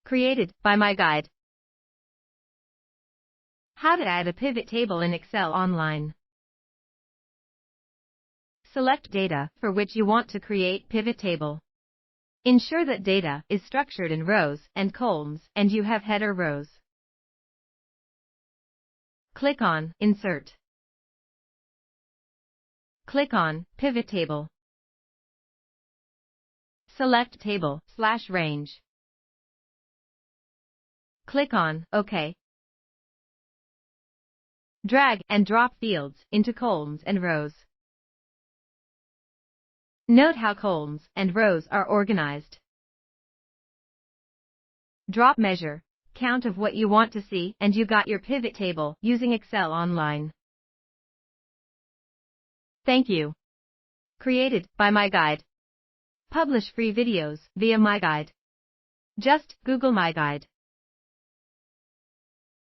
Created by my guide. How to add a pivot table in Excel online. Select data for which you want to create pivot table. Ensure that data is structured in rows and columns and you have header rows. Click on Insert. Click on Pivot Table. Select Table/Range. Click on OK. Drag and drop fields into columns and rows. Note how columns and rows are organized. Drop measure, count of what you want to see, and you got your pivot table using Excel online. Thank you. Created by my guide. Publish free videos via my guide. Just Google my guide.